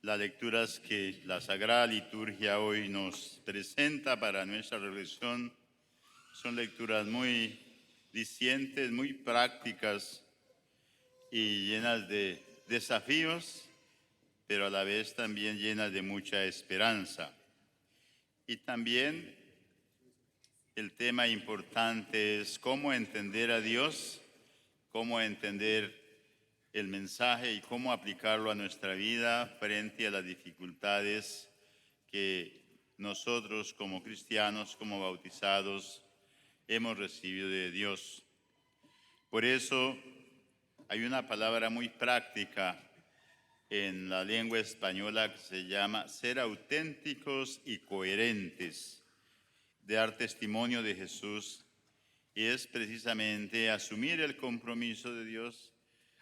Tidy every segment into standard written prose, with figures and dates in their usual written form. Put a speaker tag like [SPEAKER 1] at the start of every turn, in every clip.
[SPEAKER 1] Las lecturas que la Sagrada Liturgia hoy nos presenta para nuestra reflexión son lecturas muy dicientes, muy prácticas y llenas de desafíos, pero a la vez también llenas de mucha esperanza. Y también el tema importante es cómo entender a Dios, cómo entender el mensaje y cómo aplicarlo a nuestra vida frente a las dificultades que nosotros como cristianos, como bautizados, hemos recibido de Dios. Por eso hay una palabra muy práctica en la lengua española que se llama ser auténticos y coherentes, dar testimonio de Jesús, y es precisamente asumir el compromiso de Dios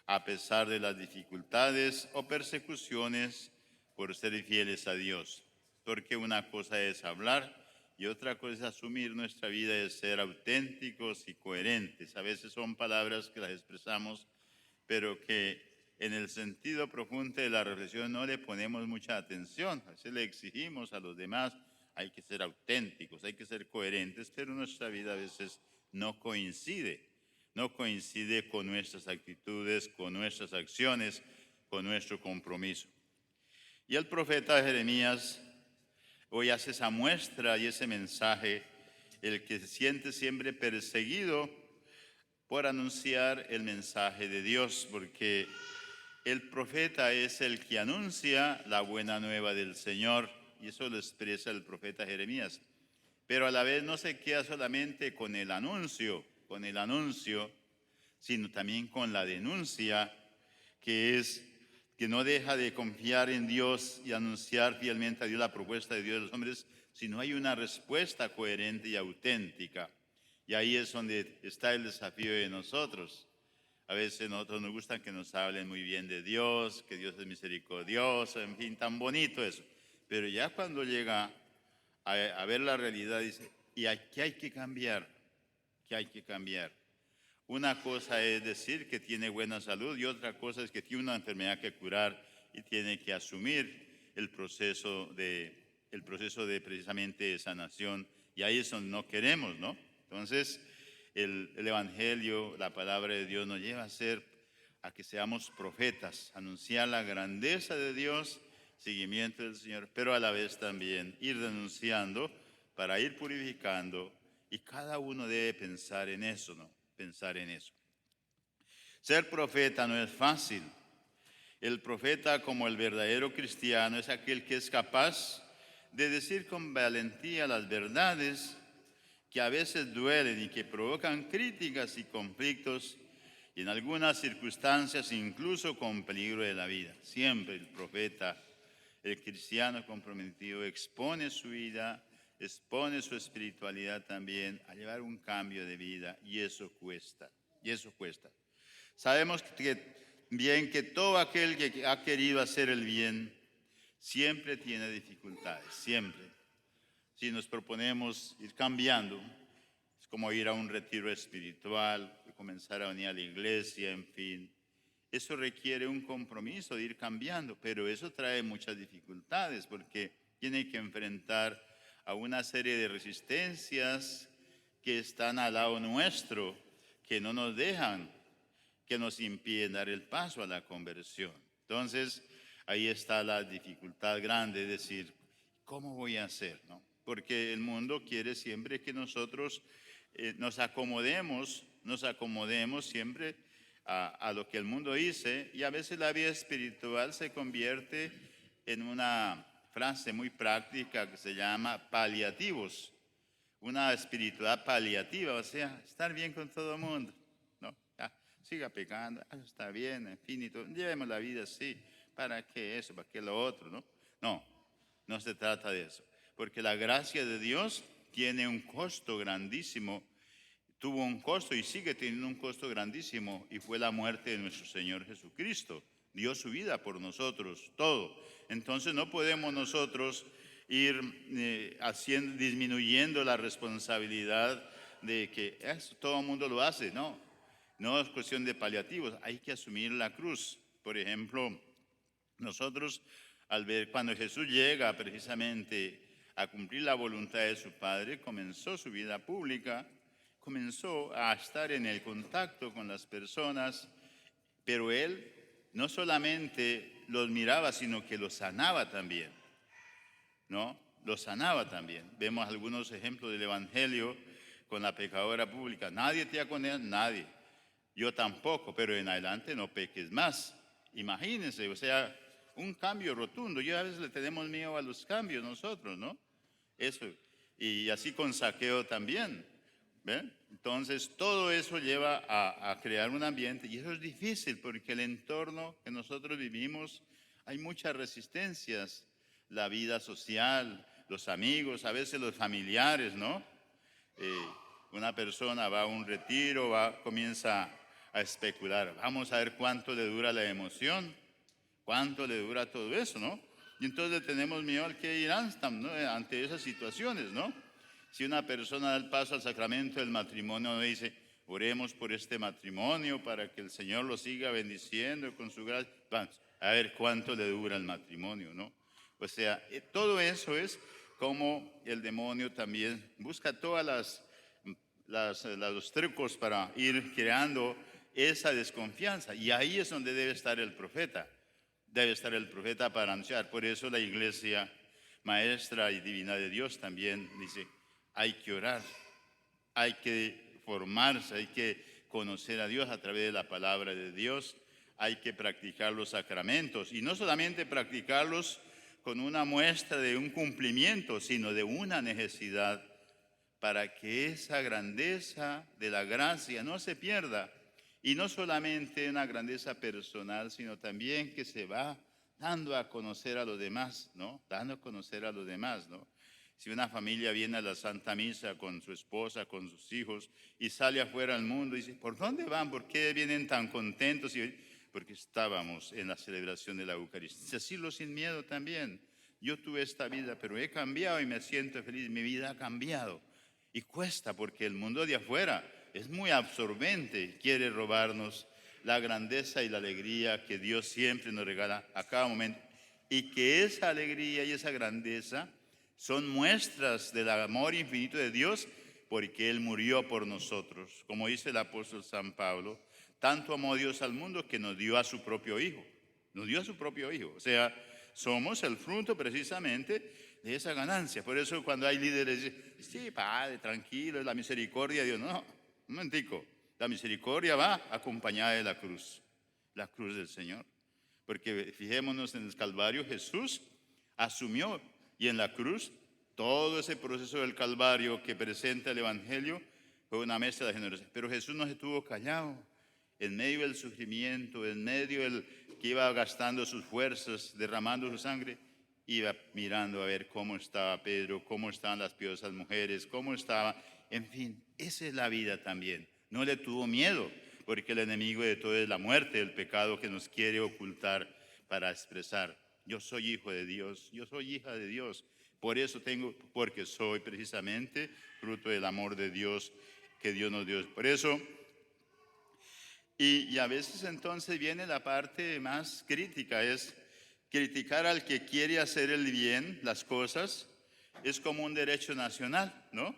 [SPEAKER 1] a pesar de las dificultades o persecuciones por ser fieles a Dios. Porque una cosa es hablar y otra cosa es asumir nuestra vida, es ser auténticos y coherentes. A veces son palabras que las expresamos, pero que en el sentido profundo de la reflexión no le ponemos mucha atención. A veces le exigimos a los demás, hay que ser auténticos, hay que ser coherentes, pero nuestra vida a veces no coincide con nuestras actitudes, con nuestras acciones, con nuestro compromiso. Y el profeta Jeremías hoy hace esa muestra y ese mensaje, el que se siente siempre perseguido por anunciar el mensaje de Dios, porque el profeta es el que anuncia la buena nueva del Señor, y eso lo expresa el profeta Jeremías. Pero a la vez no se queda solamente con el anuncio, sino también con la denuncia, que es que no deja de confiar en Dios y anunciar fielmente a Dios la propuesta de Dios de los hombres, sino hay una respuesta coherente y auténtica. Y ahí es donde está el desafío de nosotros. A veces a nosotros nos gusta que nos hablen muy bien de Dios, que Dios es misericordioso, en fin, tan bonito eso. Pero ya cuando llega a ver la realidad, dice, ¿y qué hay que cambiar? ¿Qué hay que cambiar? Una cosa es decir que tiene buena salud y otra cosa es que tiene una enfermedad que curar y tiene que asumir el proceso de precisamente sanación. Y ahí es donde no queremos, ¿no? Entonces, el Evangelio, la palabra de Dios nos lleva a que seamos profetas, anunciar la grandeza de Dios, seguimiento del Señor, pero a la vez también ir denunciando para ir purificando, y cada uno debe pensar en eso, ¿no? Pensar en eso. Ser profeta no es fácil. El profeta, como el verdadero cristiano, es aquel que es capaz de decir con valentía las verdades que a veces duelen y que provocan críticas y conflictos, y en algunas circunstancias incluso con peligro de la vida. Siempre el profeta, el cristiano comprometido, expone su vida, expone su espiritualidad también a llevar un cambio de vida, y eso cuesta, Sabemos bien que todo aquel que ha querido hacer el bien siempre tiene dificultades, siempre. Si nos proponemos ir cambiando, es como ir a un retiro espiritual, comenzar a venir a la iglesia, en fin. Eso requiere un compromiso de ir cambiando, pero eso trae muchas dificultades porque tiene que enfrentar a una serie de resistencias que están al lado nuestro, que no nos dejan, que nos impiden dar el paso a la conversión. Entonces, ahí está la dificultad grande, es decir, ¿cómo voy a hacer? ¿No? Porque el mundo quiere siempre que nosotros nos acomodemos siempre a lo que el mundo dice, y a veces la vida espiritual se convierte en una frase muy práctica que se llama paliativos, una espiritualidad paliativa, o sea, estar bien con todo el mundo, ¿no? Ya, siga pecando, está bien, en fin, y todo. Llevemos la vida así, ¿para qué eso? ¿Para qué lo otro? ¿No? No, no se trata de eso, porque la gracia de Dios tiene un costo grandísimo, tuvo un costo y sigue teniendo un costo grandísimo, y fue la muerte de nuestro Señor Jesucristo. Dio su vida por nosotros, todo. Entonces no podemos nosotros ir disminuyendo la responsabilidad de que eso todo el mundo lo hace. No, no es cuestión de paliativos, hay que asumir la cruz. Por ejemplo, nosotros al ver cuando Jesús llega precisamente a cumplir la voluntad de su Padre, comenzó su vida pública, comenzó a estar en el contacto con las personas, pero él no solamente los miraba, sino que los sanaba también, ¿no? Los sanaba también. Vemos algunos ejemplos del Evangelio con la pecadora pública. Nadie te ha condenado, nadie. Yo tampoco, pero en adelante no peques más. Imagínense, o sea, un cambio rotundo. Yo a veces le tenemos miedo a los cambios nosotros, ¿no? Eso. Y así con Zaqueo también. ¿Ven? Entonces, todo eso lleva a crear un ambiente y eso es difícil porque el entorno que nosotros vivimos, hay muchas resistencias, la vida social, los amigos, a veces los familiares, ¿no? Una persona va a un retiro, comienza a especular, vamos a ver cuánto le dura la emoción, cuánto le dura todo eso, ¿no? Y entonces tenemos miedo al que irán, ¿no? Ante esas situaciones, ¿no? Si una persona da el paso al sacramento del matrimonio, no dice, oremos por este matrimonio para que el Señor lo siga bendiciendo con su gracia. Vamos a ver cuánto le dura el matrimonio, ¿no? O sea, todo eso es como el demonio también busca todas los trucos para ir creando esa desconfianza. Y ahí es donde debe estar el profeta. Debe estar el profeta para anunciar. Por eso la iglesia maestra y divina de Dios también dice, hay que orar, hay que formarse, hay que conocer a Dios a través de la palabra de Dios, hay que practicar los sacramentos y no solamente practicarlos con una muestra de un cumplimiento, sino de una necesidad para que esa grandeza de la gracia no se pierda y no solamente una grandeza personal, sino también que se va dando a conocer a los demás, ¿no? Dando a conocer a los demás, ¿no? Si una familia viene a la Santa Misa con su esposa, con sus hijos, y sale afuera al mundo y dice, ¿por dónde van? ¿Por qué vienen tan contentos? Porque estábamos en la celebración de la Eucaristía. Decirlo sin miedo también. Yo tuve esta vida, pero he cambiado y me siento feliz. Mi vida ha cambiado. Y cuesta porque el mundo de afuera es muy absorbente. Quiere robarnos la grandeza y la alegría que Dios siempre nos regala a cada momento. Y que esa alegría y esa grandeza son muestras del amor infinito de Dios porque Él murió por nosotros. Como dice el apóstol San Pablo, tanto amó Dios al mundo que nos dio a su propio Hijo. Nos dio a su propio Hijo. O sea, somos el fruto precisamente de esa ganancia. Por eso cuando hay líderes dicen, sí, padre, tranquilo, es la misericordia de Dios. No, un momentico. La misericordia va acompañada de la cruz del Señor. Porque fijémonos en el Calvario, Jesús asumió y en la cruz todo ese proceso del Calvario que presenta el Evangelio fue una mezcla de generosidad. Pero Jesús no se estuvo callado. En medio del sufrimiento, en medio del que iba gastando sus fuerzas, derramando su sangre, iba mirando a ver cómo estaba Pedro, cómo estaban las piadosas mujeres, cómo estaba, en fin, esa es la vida también. No le tuvo miedo, porque el enemigo de todo es la muerte, el pecado que nos quiere ocultar para expresar, yo soy hijo de Dios, yo soy hija de Dios, porque soy precisamente fruto del amor de Dios que Dios nos dio. Por eso, y a veces entonces viene la parte más crítica, es criticar al que quiere hacer el bien, las cosas, es como un derecho nacional, ¿no?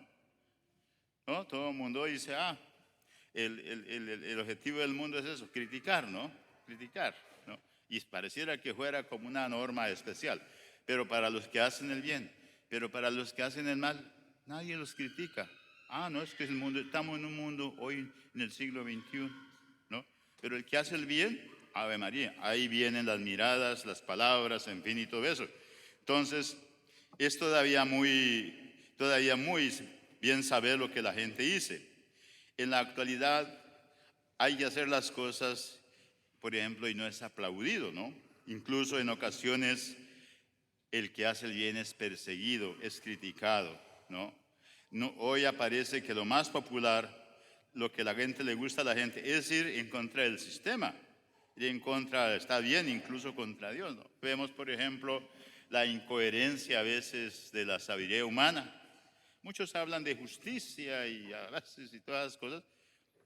[SPEAKER 1] ¿No? Todo el mundo dice, el objetivo del mundo es eso, criticar, ¿no? Criticar, ¿no? Y pareciera que fuera como una norma especial, pero para los que hacen el bien, pero para los que hacen el mal, nadie los critica. No, es que estamos en un mundo hoy en el siglo XXI, ¿no? Pero el que hace el bien, Ave María, ahí vienen las miradas, las palabras, en fin, y todo eso. Entonces, es todavía muy bien saber lo que la gente dice. En la actualidad hay que hacer las cosas, por ejemplo, y no es aplaudido, ¿no? Incluso en ocasiones el que hace el bien es perseguido, es criticado, ¿no? Hoy aparece que lo más popular, lo que a la gente le gusta a la gente, es ir en contra del sistema, ir en contra, está bien, incluso contra Dios, ¿no? Vemos, por ejemplo, la incoherencia a veces de la sabiduría humana. Muchos hablan de justicia y a veces y todas las cosas,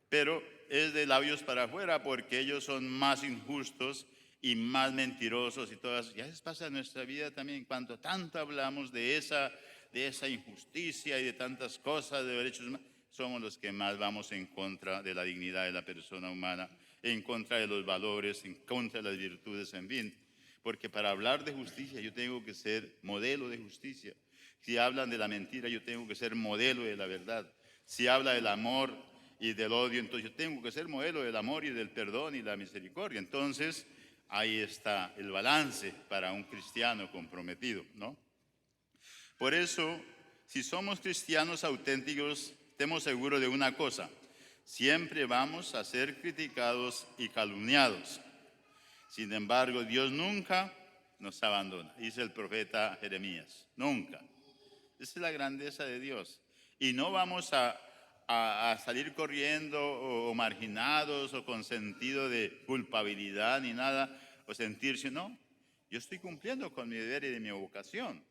[SPEAKER 1] pero es de labios para afuera porque ellos son más injustos y más mentirosos y todas. Ya eso pasa en nuestra vida también, cuando tanto hablamos de esa injusticia y de tantas cosas, de derechos humanos, somos los que más vamos en contra de la dignidad de la persona humana, en contra de los valores, en contra de las virtudes, en fin. Porque para hablar de justicia yo tengo que ser modelo de justicia. Si hablan de la mentira, yo tengo que ser modelo de la verdad. Si habla del amor y del odio, entonces yo tengo que ser modelo del amor y del perdón y la misericordia. Entonces, ahí está el balance para un cristiano comprometido, ¿no? Por eso, si somos cristianos auténticos, estemos seguros de una cosa: siempre vamos a ser criticados y calumniados. Sin embargo, Dios nunca nos abandona, dice el profeta Jeremías, nunca. Esa es la grandeza de Dios. Y no vamos a salir corriendo o marginados o con sentido de culpabilidad ni nada, o sentirse, no, yo estoy cumpliendo con mi deber y de mi vocación.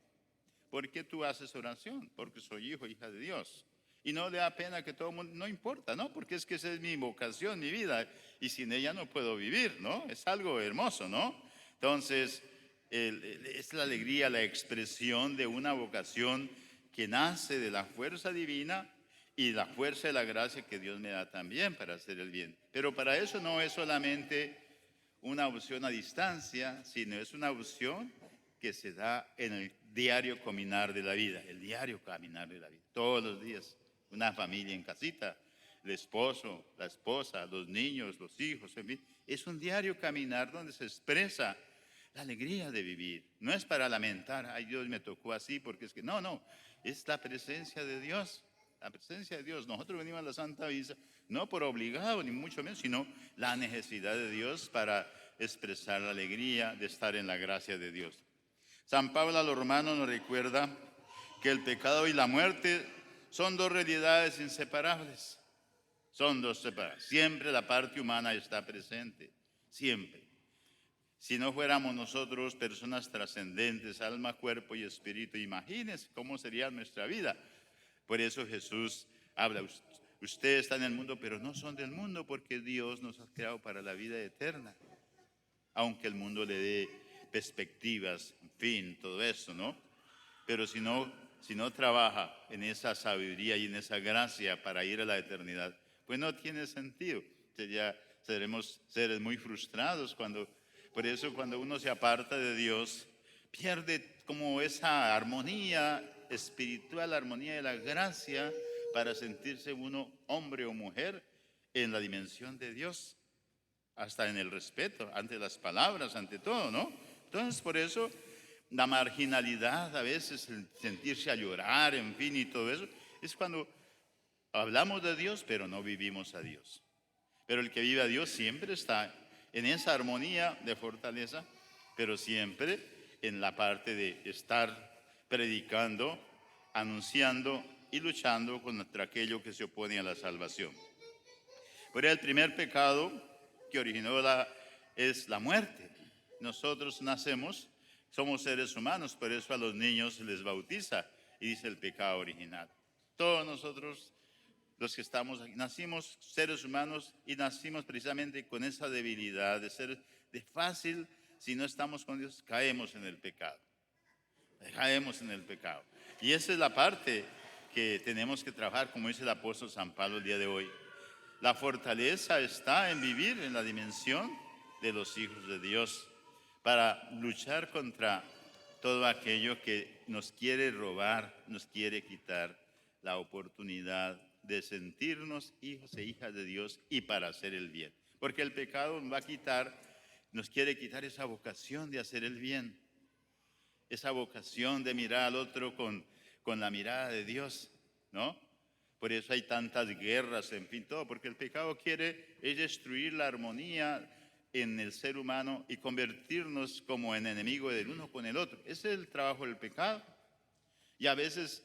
[SPEAKER 1] ¿Por qué tú haces oración? Porque soy hijo, hija de Dios. Y no le da pena que todo el mundo, no importa, ¿no? Porque es que esa es mi vocación, mi vida, y sin ella no puedo vivir, ¿no? Es algo hermoso, ¿no? Entonces, es la alegría, la expresión de una vocación que nace de la fuerza divina y la fuerza de la gracia que Dios me da también para hacer el bien. Pero para eso no es solamente una opción a distancia, sino es una opción que se da en el diario caminar de la vida, el diario caminar de la vida, todos los días. Una familia en casita, el esposo, la esposa, los niños, los hijos, en fin. Es un diario caminar donde se expresa la alegría de vivir. No es para lamentar, ay Dios me tocó así, porque es que no, es la presencia de Dios, la presencia de Dios. Nosotros venimos a la Santa Misa no por obligado, ni mucho menos, sino la necesidad de Dios para expresar la alegría de estar en la gracia de Dios. San Pablo a los Romanos nos recuerda que el pecado y la muerte son dos realidades inseparables. Son dos separadas. Siempre la parte humana está presente, siempre. Si no fuéramos nosotros personas trascendentes, alma, cuerpo y espíritu, imagínense cómo sería nuestra vida. Por eso Jesús habla, ustedes están en el mundo, pero no son del mundo, porque Dios nos ha creado para la vida eterna. Aunque el mundo le dé perspectivas, en fin, todo eso, ¿no? Pero si no trabaja en esa sabiduría y en esa gracia para ir a la eternidad, pues no tiene sentido. Seremos seres muy frustrados por eso cuando uno se aparta de Dios, pierde como esa armonía espiritual, la armonía de la gracia para sentirse uno hombre o mujer en la dimensión de Dios, hasta en el respeto, ante las palabras, ante todo, ¿no? Entonces, por eso, la marginalidad, a veces el sentirse a llorar, en fin, y todo eso, es cuando hablamos de Dios, pero no vivimos a Dios. Pero el que vive a Dios siempre está en esa armonía de fortaleza, pero siempre en la parte de estar predicando, anunciando y luchando contra aquello que se opone a la salvación. Pero el primer pecado que originó es la muerte. Nosotros nacemos, somos seres humanos, por eso a los niños se les bautiza y dice el pecado original. Todos nosotros, los que estamos aquí, nacimos seres humanos y nacimos precisamente con esa debilidad de ser de fácil, si no estamos con Dios, caemos en el pecado. Caemos en el pecado. Y esa es la parte que tenemos que trabajar, como dice el apóstol San Pablo el día de hoy. La fortaleza está en vivir en la dimensión de los hijos de Dios para luchar contra todo aquello que nos quiere robar, nos quiere quitar la oportunidad de sentirnos hijos e hijas de Dios y para hacer el bien. Porque el pecado nos quiere quitar esa vocación de hacer el bien, esa vocación de mirar al otro con la mirada de Dios, ¿no? Por eso hay tantas guerras, en fin, todo, porque el pecado quiere es destruir la armonía en el ser humano y convertirnos como en enemigo del uno con el otro. Ese es el trabajo del pecado. Y a veces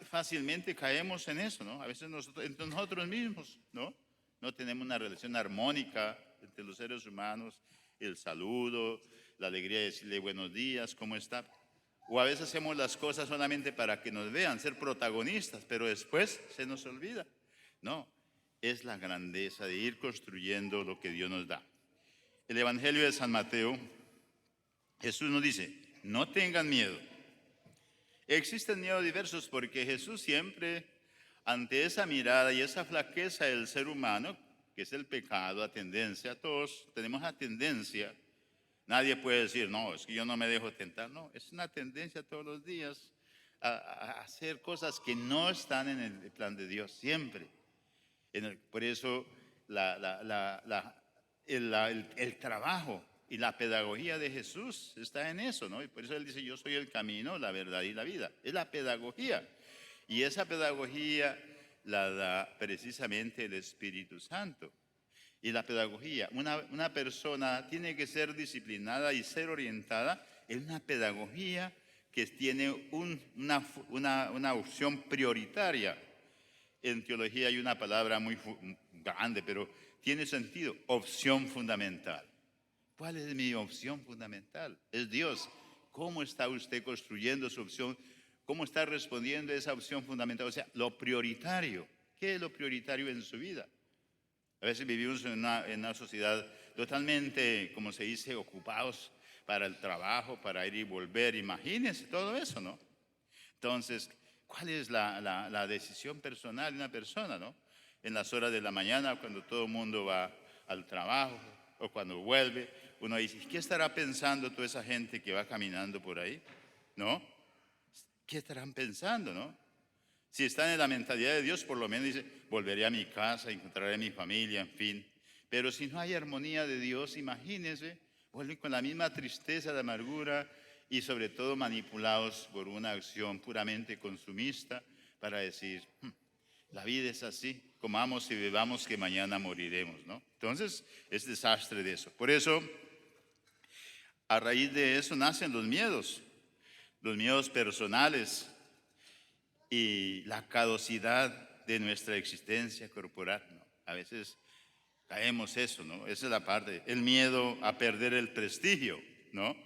[SPEAKER 1] fácilmente caemos en eso, ¿no? A veces entre nosotros mismos, ¿no? No tenemos una relación armónica entre los seres humanos, el saludo, la alegría de decirle buenos días, ¿cómo está? O a veces hacemos las cosas solamente para que nos vean, ser protagonistas, pero después se nos olvida. No, es la grandeza de ir construyendo lo que Dios nos da. el Evangelio de San Mateo, Jesús nos dice, no tengan miedo. Existen miedos diversos porque Jesús siempre, ante esa mirada y esa flaqueza del ser humano, que es el pecado, la tendencia, todos tenemos la tendencia. Nadie puede decir, no, es que yo no me dejo tentar. No, es una tendencia todos los días a hacer cosas que no están en el plan de Dios, siempre. Por eso el trabajo y la pedagogía de Jesús está en eso, ¿no? Y por eso Él dice, yo soy el camino, la verdad y la vida. Es la pedagogía. Y esa pedagogía la da precisamente el Espíritu Santo. Y la pedagogía, una persona tiene que ser disciplinada y ser orientada en una pedagogía que tiene una opción prioritaria. En teología hay una palabra muy grande, pero tiene sentido, opción fundamental. ¿Cuál es mi opción fundamental? Es Dios. ¿Cómo está usted construyendo su opción? ¿Cómo está respondiendo a esa opción fundamental? O sea, lo prioritario. ¿Qué es lo prioritario en su vida? A veces vivimos en una sociedad totalmente, como se dice, ocupados para el trabajo, para ir y volver. Imagínense todo eso, ¿no? Entonces, ¿cuál es la decisión personal de una persona, no? En las horas de la mañana, cuando todo el mundo va al trabajo o cuando vuelve, uno dice, ¿qué estará pensando toda esa gente que va caminando por ahí? ¿No? ¿Qué estarán pensando, no? Si están en la mentalidad de Dios, por lo menos dice, volveré a mi casa, encontraré a mi familia, en fin. Pero si no hay armonía de Dios, imagínense, vuelven con la misma tristeza, la amargura y sobre todo manipulados por una acción puramente consumista para decir, la vida es así, comamos y bebamos que mañana moriremos, ¿no? Entonces, es desastre de eso. Por eso, a raíz de eso nacen los miedos personales, y la caducidad de nuestra existencia corporal, ¿no? A veces caemos eso, ¿no? Esa es la parte. El miedo a perder el prestigio, ¿no?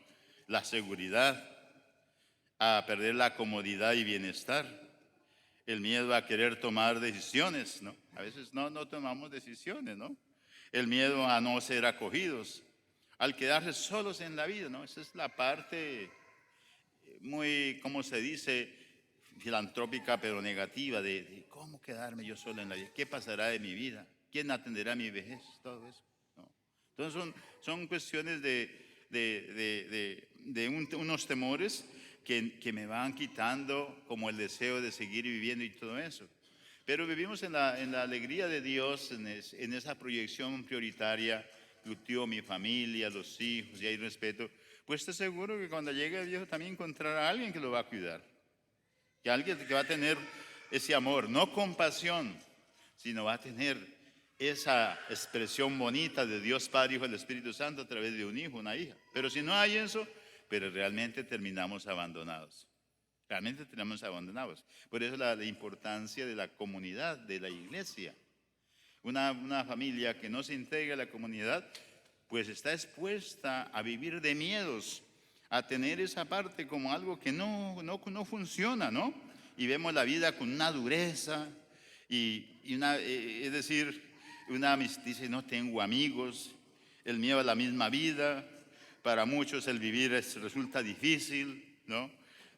[SPEAKER 1] La seguridad, a perder la comodidad y bienestar. El miedo a querer tomar decisiones, ¿no? A veces no tomamos decisiones, ¿no? El miedo a no ser acogidos, al quedarse solos en la vida, ¿no? Esa es la parte muy, ¿cómo se dice?, filantrópica pero negativa de cómo quedarme yo solo en la vida, qué pasará de mi vida, quién atenderá mi vejez, todo eso, ¿no? Entonces son cuestiones unos temores que me van quitando como el deseo de seguir viviendo y todo eso. Pero vivimos en la alegría de Dios, en esa proyección prioritaria, mi familia, los hijos, y hay respeto. Pues estoy seguro que cuando llegue el viejo también encontrará a alguien que lo va a cuidar. Que alguien que va a tener ese amor, no compasión, sino va a tener esa expresión bonita de Dios Padre, Hijo y el Espíritu Santo a través de un hijo, una hija. Pero si no hay eso, pero realmente terminamos abandonados. Realmente terminamos abandonados. Por eso la importancia de la comunidad, de la iglesia. Una familia que no se integra a la comunidad, pues está expuesta a vivir de miedos, a tener esa parte como algo que no funciona, ¿no? Y vemos la vida con una dureza es decir, dice, no tengo amigos, el miedo a la misma vida, para muchos el vivir resulta difícil, ¿no?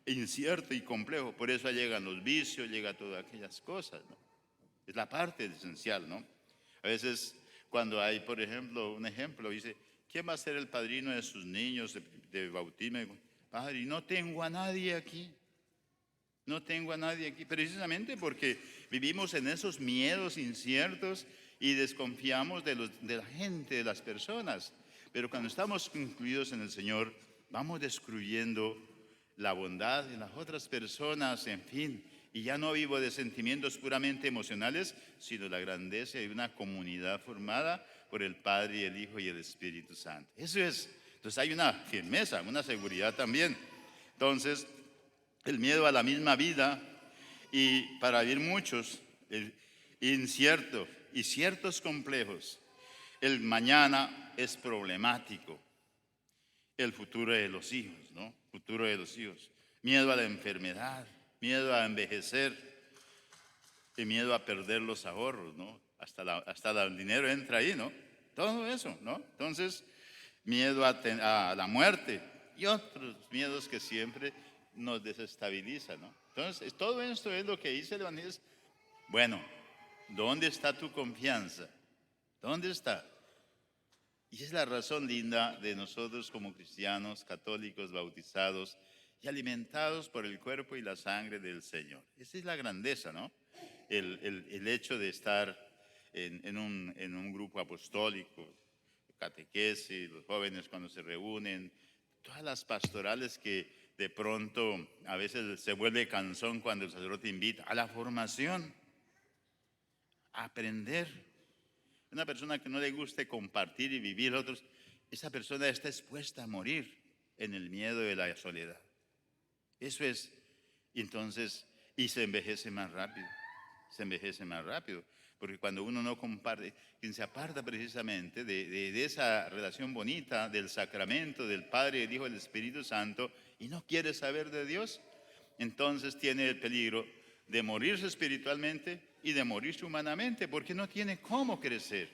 [SPEAKER 1] Incierto y complejo, por eso llegan los vicios, llega todas aquellas cosas, ¿no? Es la parte esencial, ¿no? A veces cuando hay, por ejemplo, un ejemplo, dice, ¿quién va a ser el padrino de sus niños de bautismo? Padre, no tengo a nadie aquí. No tengo a nadie aquí, precisamente porque vivimos en esos miedos inciertos y desconfiamos de la gente, de las personas. Pero cuando estamos incluidos en el Señor, vamos descubriendo la bondad de las otras personas, en fin. Y ya no vivo de sentimientos puramente emocionales, sino la grandeza de una comunidad formada por el Padre, y el Hijo y el Espíritu Santo. Eso es. Entonces hay una firmeza, una seguridad también. Entonces, el miedo a la misma vida, y para vivir muchos, el incierto y ciertos complejos. El mañana es problemático. El futuro de los hijos, ¿no? Futuro de los hijos. Miedo a la enfermedad, miedo a envejecer y miedo a perder los ahorros, ¿no? Hasta el dinero entra ahí, ¿no? Todo eso, ¿no? Entonces, miedo a la muerte y otros miedos que siempre nos desestabilizan, ¿no? Entonces, todo esto es lo que dice el Evangelio. Bueno, ¿dónde está tu confianza? ¿Dónde está? Y es la razón linda de nosotros como cristianos, católicos, bautizados y alimentados por el cuerpo y la sangre del Señor. Esa es la grandeza, ¿no? El hecho de estar en un grupo apostólico, catequesis, los jóvenes cuando se reúnen, todas las pastorales que de pronto a veces se vuelve cansón cuando el sacerdote invita a la formación, a aprender. Una persona que no le guste compartir y vivir otros, esa persona está expuesta a morir en el miedo de la soledad. Eso es, entonces, y se envejece más rápido, se envejece más rápido, porque cuando uno no comparte, quien se aparta precisamente de esa relación bonita, del sacramento, del Padre, el Hijo, del Espíritu Santo, y no quiere saber de Dios, entonces tiene el peligro de morirse espiritualmente y de morirse humanamente, porque no tiene cómo crecer,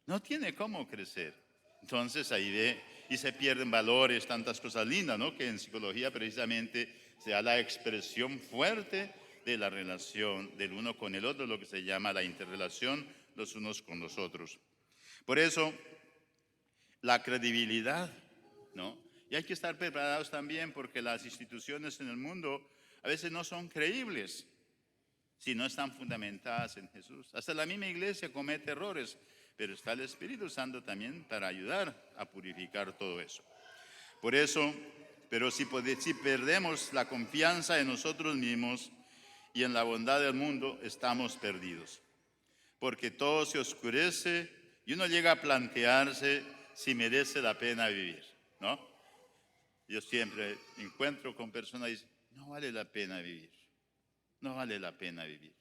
[SPEAKER 1] no tiene cómo crecer. Entonces ahí ve y se pierden valores, tantas cosas lindas, ¿no? Que en psicología precisamente se da la expresión fuerte de la relación del uno con el otro, lo que se llama la interrelación los unos con los otros. Por eso, la credibilidad, ¿no? Y hay que estar preparados también porque las instituciones en el mundo a veces no son creíbles si no están fundamentadas en Jesús. Hasta la misma iglesia comete errores, pero está el Espíritu Santo también para ayudar a purificar todo eso. Por eso, pero si perdemos la confianza en nosotros mismos y en la bondad del mundo, estamos perdidos. Porque todo se oscurece y uno llega a plantearse si merece la pena vivir, ¿no? Yo siempre encuentro con personas y dicen, no vale la pena vivir, no vale la pena vivir.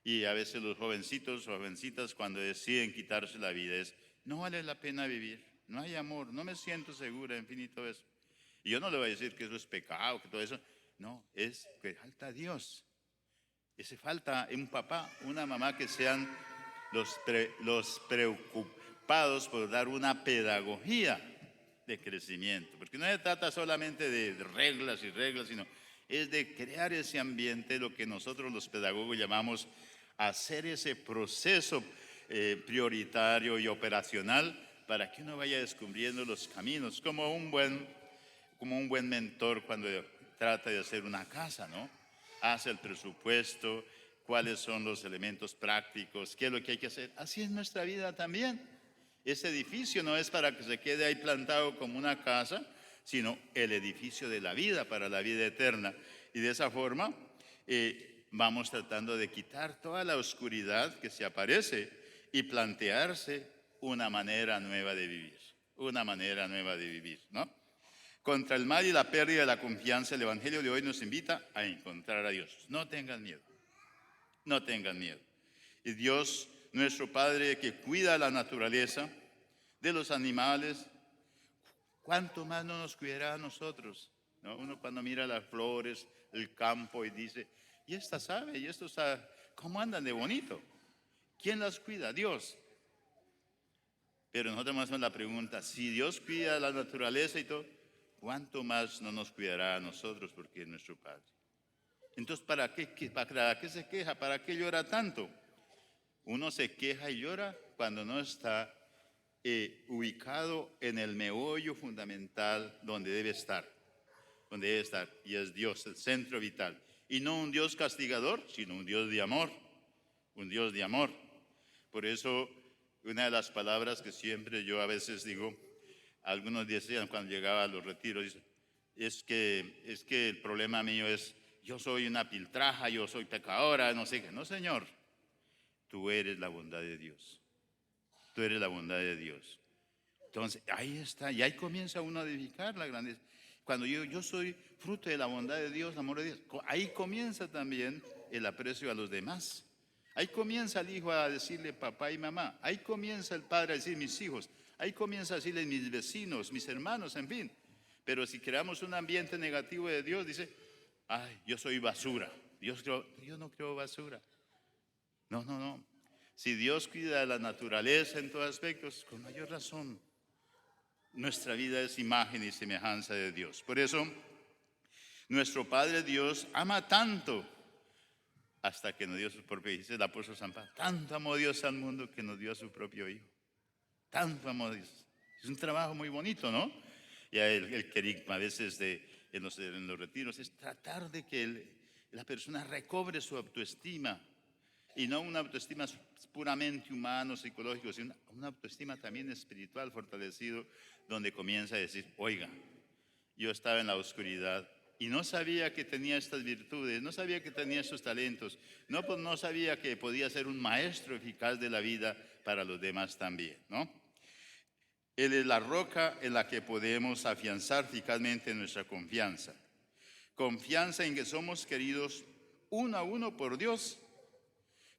[SPEAKER 1] Y a veces los jovencitos o jovencitas cuando deciden quitarse la vida es, no vale la pena vivir, no hay amor, no me siento segura, en fin y todo eso. Y yo no le voy a decir que eso es pecado, que todo eso, no, es que falta Dios. Hace falta un papá, una mamá que sean los preocupados por dar una pedagogía de crecimiento, porque no se trata solamente de reglas y reglas, sino es de crear ese ambiente, lo que nosotros los pedagogos llamamos hacer ese proceso prioritario y operacional para que uno vaya descubriendo los caminos, como un buen mentor cuando trata de hacer una casa, ¿no? Hace el presupuesto, cuáles son los elementos prácticos, qué es lo que hay que hacer. Así es nuestra vida también. Ese edificio no es para que se quede ahí plantado como una casa, sino el edificio de la vida para la vida eterna. Y de esa forma vamos tratando de quitar toda la oscuridad que se aparece y plantearse una manera nueva de vivir, una manera nueva de vivir, ¿no? Contra el mal y la pérdida de la confianza, el Evangelio de hoy nos invita a encontrar a Dios. No tengan miedo, no tengan miedo. Y Dios, nuestro Padre que cuida la naturaleza de los animales, ¿cuánto más no nos cuidará a nosotros? ¿No? Uno cuando mira las flores, el campo y dice, ¿y estas aves? ¿Y estos cómo andan de bonito? ¿Quién las cuida? Dios. Pero nosotros hacemos la pregunta, si Dios cuida la naturaleza y todo, ¿cuánto más no nos cuidará a nosotros porque es nuestro Padre? Entonces, ¿para qué se queja? ¿Para qué llora tanto? Uno se queja y llora cuando no está ubicado en el meollo fundamental donde debe estar, y es Dios, el centro vital. Y no un Dios castigador, sino un Dios de amor, un Dios de amor. Por eso, una de las palabras que siempre yo a veces digo, algunos decían cuando llegaba a los retiros, es que el problema mío es, yo soy una piltraja, yo soy pecadora, no sé qué. No, Señor, tú eres la bondad de Dios. Tú eres la bondad de Dios. Entonces, ahí está, y ahí comienza uno a edificar la grandeza. Cuando yo soy fruto de la bondad de Dios, el amor de Dios, ahí comienza también el aprecio a los demás. Ahí comienza el hijo a decirle papá y mamá. Ahí comienza el padre a decir mis hijos. Ahí comienza a decirle mis vecinos, mis hermanos, en fin. Pero si creamos un ambiente negativo de Dios, dice, ay, yo soy basura. Yo no creo basura. No, no, no. Si Dios cuida la naturaleza en todos aspectos, con mayor razón, nuestra vida es imagen y semejanza de Dios. Por eso, nuestro Padre Dios ama tanto hasta que nos dio su propio Hijo. Dice el apóstol San Pablo, tanto amó Dios al mundo que nos dio a su propio Hijo. Tanto amó Dios. Es un trabajo muy bonito, ¿no? Ya el querigma a veces en los retiros es tratar de que la persona recobre su autoestima. Y no una autoestima puramente humano, psicológico, sino una autoestima también espiritual fortalecido, donde comienza a decir, oiga, yo estaba en la oscuridad y no sabía que tenía estas virtudes, no sabía que tenía estos talentos, pues no sabía que podía ser un maestro eficaz de la vida para los demás también, ¿no? Él es la roca en la que podemos afianzar eficazmente nuestra confianza. Confianza en que somos queridos uno a uno por Dios,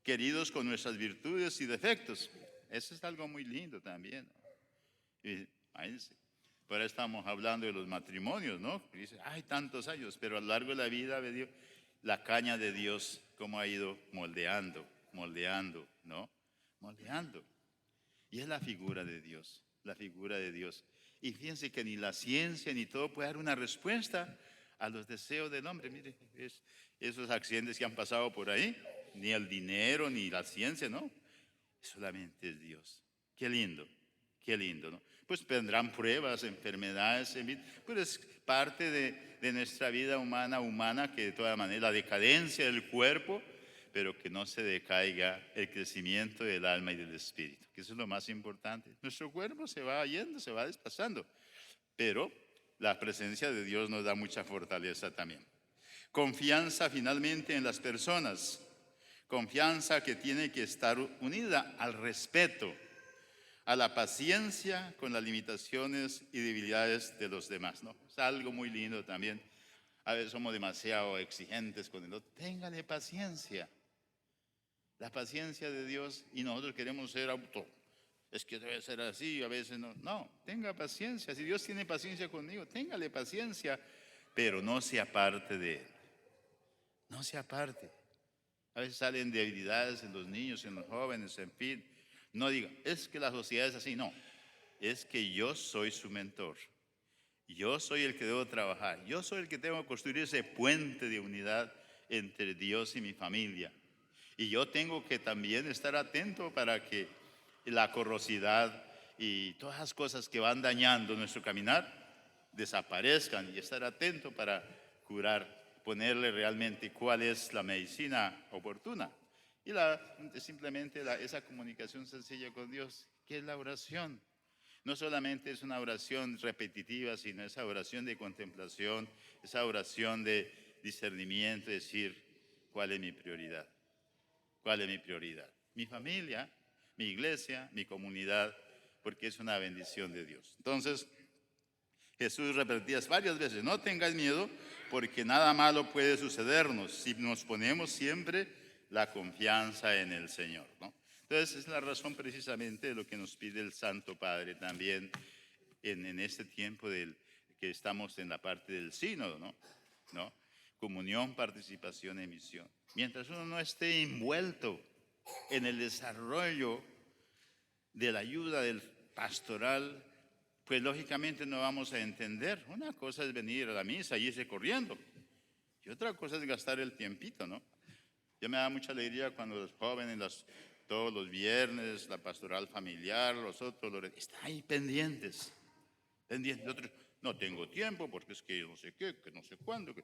[SPEAKER 1] queridos con nuestras virtudes y defectos. Eso es algo muy lindo también, ¿no? Y, por eso estamos hablando de los matrimonios, ¿no? Y dice, hay tantos años, pero a lo largo de la vida, la caña de Dios, cómo ha ido moldeando, ¿no? Moldeando. Y es la figura de Dios, la figura de Dios. Y fíjense que ni la ciencia ni todo puede dar una respuesta a los deseos del hombre. Mire, esos accidentes que han pasado por ahí, ni el dinero, ni la ciencia, ¿no? Solamente es Dios. Qué lindo, ¿no? Pues vendrán pruebas, enfermedades, pero es parte de nuestra vida humana que de todas maneras, la decadencia del cuerpo, pero que no se decaiga el crecimiento del alma y del espíritu, que eso es lo más importante. Nuestro cuerpo se va yendo, se va desplazando, pero la presencia de Dios nos da mucha fortaleza también. Confianza finalmente en las personas, confianza que tiene que estar unida al respeto, a la paciencia con las limitaciones y debilidades de los demás, ¿no? Es algo muy lindo también. A veces somos demasiado exigentes con el otro. Téngale paciencia. La paciencia de Dios, y nosotros queremos ser es que debe ser así, a veces no. No, tenga paciencia. Si Dios tiene paciencia conmigo, téngale paciencia, pero no se aparte de Él. No se aparte. A veces salen debilidades en los niños, en los jóvenes, en fin. No diga, es que la sociedad es así. No, es que yo soy su mentor. Yo soy el que debo trabajar. Yo soy el que tengo que construir ese puente de unidad entre Dios y mi familia. Y yo tengo que también estar atento para que la corrosidad y todas las cosas que van dañando nuestro caminar desaparezcan y estar atento para curar, ponerle realmente cuál es la medicina oportuna. Y simplemente esa comunicación sencilla con Dios, que es la oración. No solamente es una oración repetitiva, sino esa oración de contemplación, esa oración de discernimiento, decir, ¿cuál es mi prioridad? ¿Cuál es mi prioridad? Mi familia, mi iglesia, mi comunidad, porque es una bendición de Dios. Entonces, Jesús repetía varias veces, no tengáis miedo, porque nada malo puede sucedernos si nos ponemos siempre la confianza en el Señor, ¿no? Entonces, es la razón precisamente de lo que nos pide el Santo Padre también en este tiempo que estamos en la parte del sínodo, ¿no? Comunión, participación y misión. Mientras uno no esté envuelto en el desarrollo de la ayuda del pastoral, pues lógicamente no vamos a entender. Una cosa es venir a la misa y irse corriendo, y otra cosa es gastar el tiempito, ¿no? Yo me da mucha alegría cuando los jóvenes, todos los viernes, la pastoral familiar, los otros, están ahí pendientes. Otros, no tengo tiempo porque es que no sé qué, que no sé cuándo.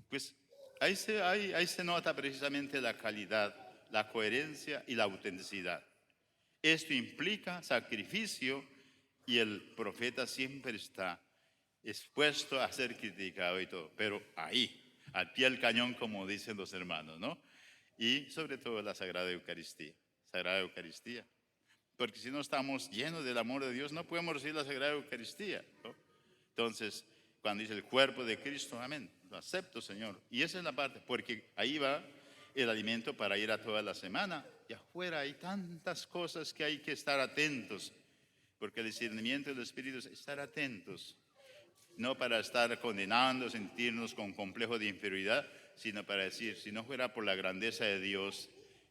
[SPEAKER 1] Pues ahí se nota precisamente la calidad, la coherencia y la autenticidad. Esto implica sacrificio y el profeta siempre está expuesto a ser criticado y todo, pero ahí, al pie del cañón, como dicen los hermanos, ¿no? Y sobre todo la Sagrada Eucaristía. Porque si no estamos llenos del amor de Dios, no podemos recibir la Sagrada Eucaristía, ¿no? Entonces, cuando dice el cuerpo de Cristo, amén, lo acepto, Señor. Y esa es la parte, porque ahí va el alimento para ir a toda la semana. Y afuera hay tantas cosas que hay que estar atentos, porque el discernimiento del Espíritu es estar atentos, no para estar condenando, sentirnos con complejo de inferioridad, sino para decir, si no fuera por la grandeza de Dios,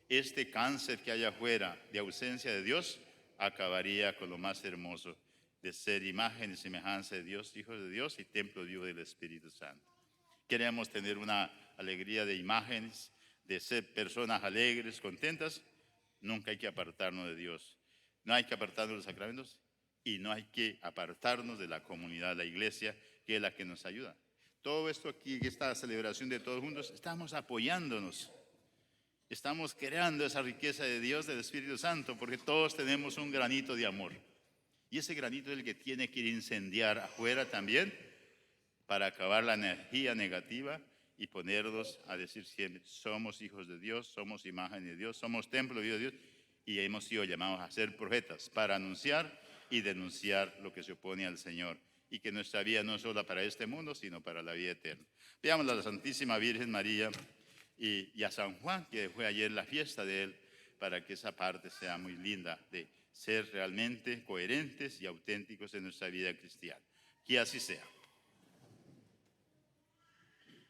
[SPEAKER 1] este cáncer que hay afuera de ausencia de Dios acabaría con lo más hermoso, de ser imagen y semejanza de Dios, hijos de Dios y templo vivo del Espíritu Santo. Queremos tener una alegría de imágenes, de ser personas alegres, contentas. Nunca hay que apartarnos de Dios. No hay que apartarnos de los sacramentos y no hay que apartarnos de la comunidad, la iglesia, que es la que nos ayuda. Todo esto aquí, esta celebración de todos juntos, estamos apoyándonos. Estamos creando esa riqueza de Dios, del Espíritu Santo, porque todos tenemos un granito de amor. Y ese granito es el que tiene que ir a incendiar afuera también para acabar la energía negativa y ponernos a decir siempre, somos hijos de Dios, somos imagen de Dios, somos templo de Dios y hemos sido llamados a ser profetas para anunciar y denunciar lo que se opone al Señor y que nuestra vida no es solo para este mundo, sino para la vida eterna. Veamos a la Santísima Virgen María y a San Juan, que fue ayer la fiesta de él, para que esa parte sea muy linda de ser realmente coherentes y auténticos en nuestra vida cristiana. Que así sea.